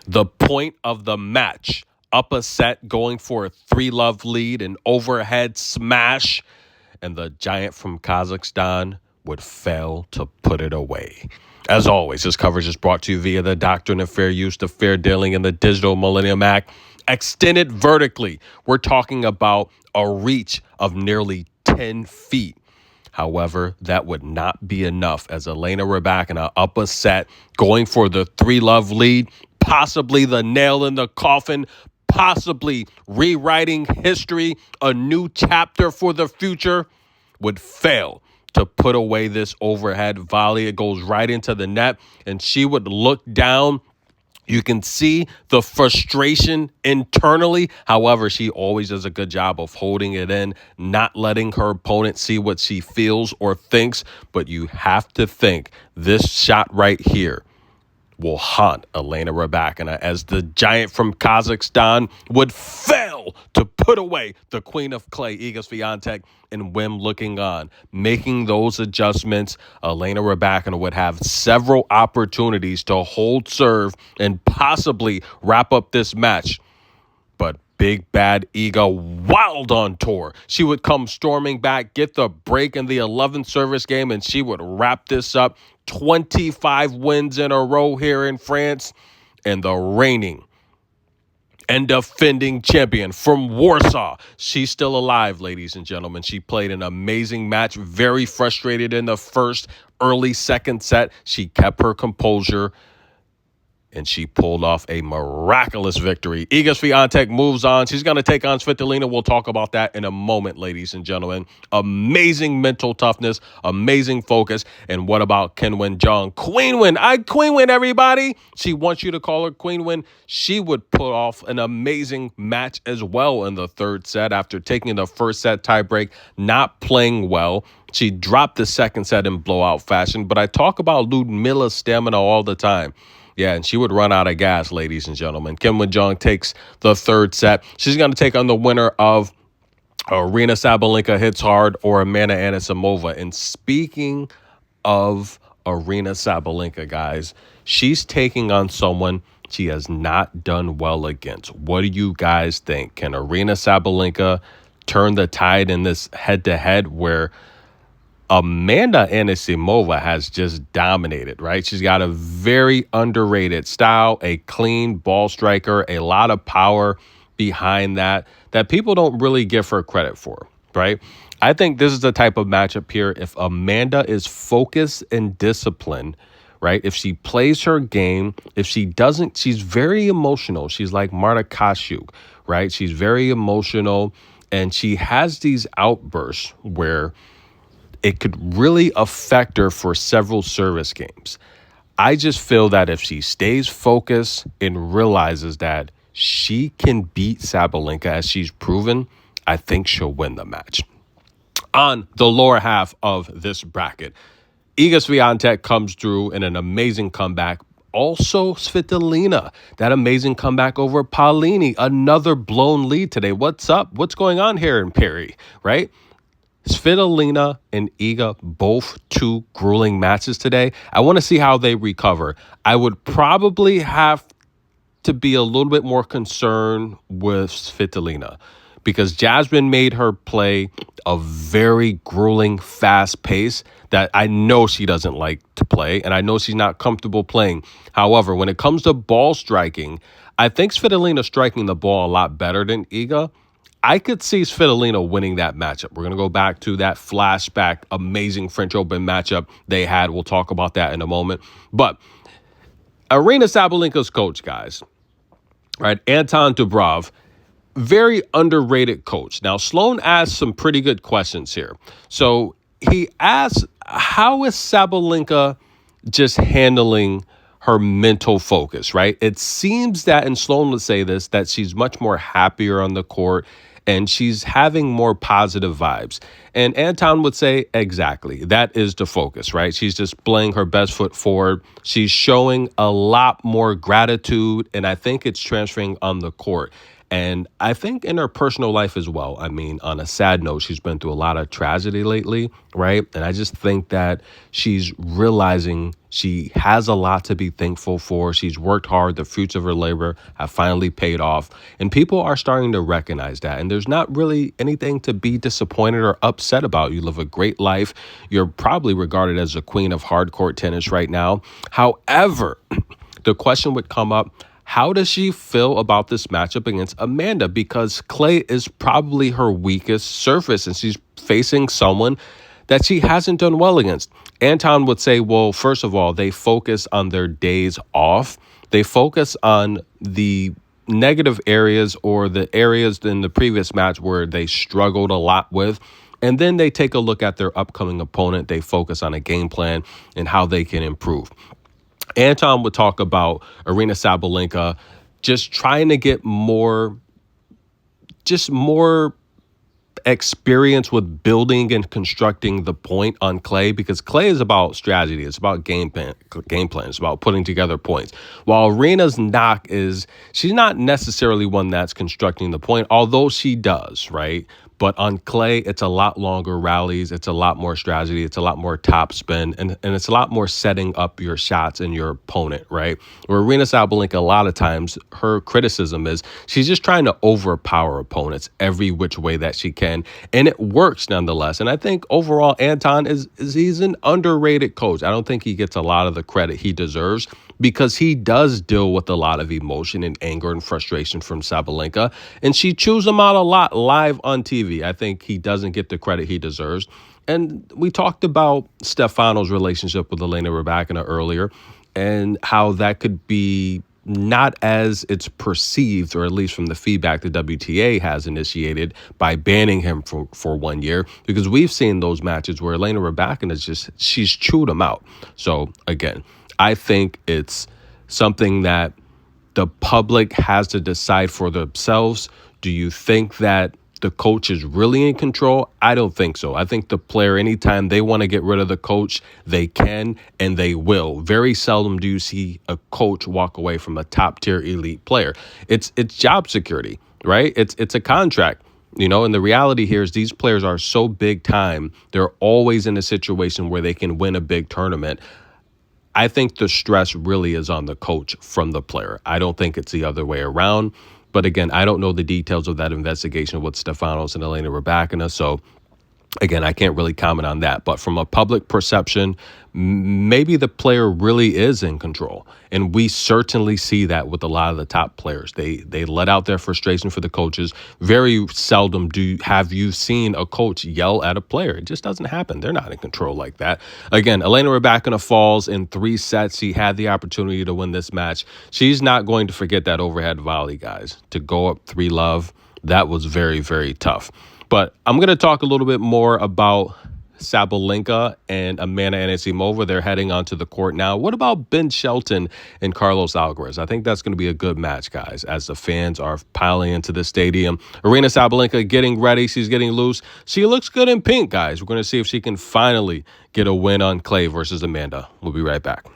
The point of the match. Up a set, going for a 3-love lead, an overhead smash, and the giant from Kazakhstan would fail to put it away. As always, this coverage is brought to you via the Doctrine of Fair Use, the Fair Dealing, and the Digital Millennium Act. Extended vertically, we're talking about a reach of nearly 10 feet. However, that would not be enough as Elena Rybakina up a set, going for the 3-love lead, possibly the nail in the coffin, possibly rewriting history, a new chapter for the future, would fail to put away this overhead volley. It goes right into the net, and she would look down. You can see the frustration internally. However, she always does a good job of holding it in, not letting her opponent see what she feels or thinks. But you have to think this shot right here will haunt Elena Rybakina as the giant from Kazakhstan would fail to put away the queen of clay, Iga Swiatek, and Wim looking on. Making those adjustments, Elena Rybakina would have several opportunities to hold serve and possibly wrap up this match. But big bad Iga, wild on tour. She would come storming back, get the break in the 11th service game, and she would wrap this up. 25 wins in a row here in France, and the reigning and defending champion from Warsaw. She's still alive, ladies and gentlemen. She played an amazing match, very frustrated in the first, early second set. She kept her composure, and she pulled off a miraculous victory. Iga Swiatek moves on. She's going to take on Svitolina. We'll talk about that in a moment, ladies and gentlemen. Amazing mental toughness, amazing focus. And what about Qinwen Zheng? Qinwen, everybody. She wants you to call her Qinwen. She would put off an amazing match as well in the third set after taking the first set tiebreak, not playing well. She dropped the second set in blowout fashion. But I talk about Ludmila's stamina all the time. Yeah, and she would run out of gas, ladies and gentlemen. Qinwen Zheng takes the third set. She's going to take on the winner of Aryna Sabalenka hits hard or Amanda Anisimova. And speaking of Aryna Sabalenka, guys, she's taking on someone she has not done well against. What do you guys think? Can Aryna Sabalenka turn the tide in this head-to-head where Amanda Anisimova has just dominated, right? She's got a very underrated style, a clean ball striker, a lot of power behind that people don't really give her credit for, right? I think this is the type of matchup here. If Amanda is focused and disciplined, right? If she plays her game, if she doesn't, she's very emotional. She's like Marta Kashuk, right? She's very emotional, and she has these outbursts where it could really affect her for several service games. I just feel that if she stays focused and realizes that she can beat Sabalenka as she's proven, I think she'll win the match. On the lower half of this bracket, Iga Swiatek comes through in an amazing comeback. Also, Svitolina, that amazing comeback over Paolini, another blown lead today. What's up? What's going on here in Perry, right? Svitolina and Iga, both two grueling matches today. I want to see how they recover. I would probably have to be a little bit more concerned with Svitolina because Jasmine made her play a very grueling, fast pace that I know she doesn't like to play, and I know she's not comfortable playing. However, when it comes to ball striking, I think Svitolina's striking the ball a lot better than Iga. I could see Svitolina winning that matchup. We're going to go back to that flashback, amazing French Open matchup they had. We'll talk about that in a moment. But Aryna Sabalenka's coach, guys, right? Anton Dubrov, very underrated coach. Now, Sloan asked some pretty good questions here. So he asked, how is Sabalenka just handling her mental focus, right? It seems that, and Sloan would say this, that she's much more happier on the court and she's having more positive vibes. And Anton would say, exactly, that is the focus, right? She's just playing her best foot forward. She's showing a lot more gratitude, and I think it's transferring on the court. And I think in her personal life as well. I mean, on a sad note, she's been through a lot of tragedy lately, right? And I just think that she's realizing she has a lot to be thankful for. She's worked hard. The fruits of her labor have finally paid off. And people are starting to recognize that. And there's not really anything to be disappointed or upset about. You live a great life. You're probably regarded as a queen of hardcourt tennis right now. However, the question would come up, how does she feel about this matchup against Amanda? Because clay is probably her weakest surface, and she's facing someone that she hasn't done well against. Anton would say, well, first of all, they focus on their days off. They focus on the negative areas or the areas in the previous match where they struggled a lot with. And then they take a look at their upcoming opponent. They focus on a game plan and how they can improve. Anton would talk about Aryna Sabalenka just trying to get more experience with building and constructing the point on clay, because clay is about strategy. It's about game plan. It's about putting together points. While Aryna's knock is, she's not necessarily one that's constructing the point, although she does, right? But on clay, it's a lot longer rallies. It's a lot more strategy. It's a lot more top spin. And it's a lot more setting up your shots and your opponent, right? Where Aryna Sabalenka, a lot of times, her criticism is she's just trying to overpower opponents every which way that she can. And it works nonetheless. And I think overall, Anton he's an underrated coach. I don't think he gets a lot of the credit he deserves, because he does deal with a lot of emotion and anger and frustration from Sabalenka, and she chews him out a lot live on TV. I think he doesn't get the credit he deserves. And we talked about Stefano's relationship with Elena Rybakina earlier, and how that could be not as it's perceived, or at least from the feedback the WTA has initiated by banning him for 1 year, because we've seen those matches where Elena Rybakina she's chewed him out. So again, I think it's something that the public has to decide for themselves. Do you think that the coach is really in control? I don't think so. I think the player, anytime they want to get rid of the coach, they can and they will. Very seldom do you see a coach walk away from a top tier elite player. It's job security, right? It's a contract. And the reality here is these players are so big time. They're always in a situation where they can win a big tournament. I think the stress really is on the coach from the player. I don't think it's the other way around. But again, I don't know the details of that investigation with Stefanos and Elena Rybakina. So again, I can't really comment on that. But from a public perception, maybe the player really is in control. And we certainly see that with a lot of the top players. They let out their frustration for the coaches. Very seldom have you seen a coach yell at a player. It just doesn't happen. They're not in control like that. Again, Elena Rybakina falls in 3 sets. She had the opportunity to win this match. She's not going to forget that overhead volley, guys. To go up 3-love, that was very, very tough. But I'm going to talk a little bit more about Sabalenka and Amanda Anisimova. They're heading onto the court now. What about Ben Shelton and Carlos Alcaraz? I think that's going to be a good match, guys, as the fans are piling into the stadium. Aryna Sabalenka getting ready. She's getting loose. She looks good in pink, guys. We're going to see if she can finally get a win on clay versus Amanda. We'll be right back.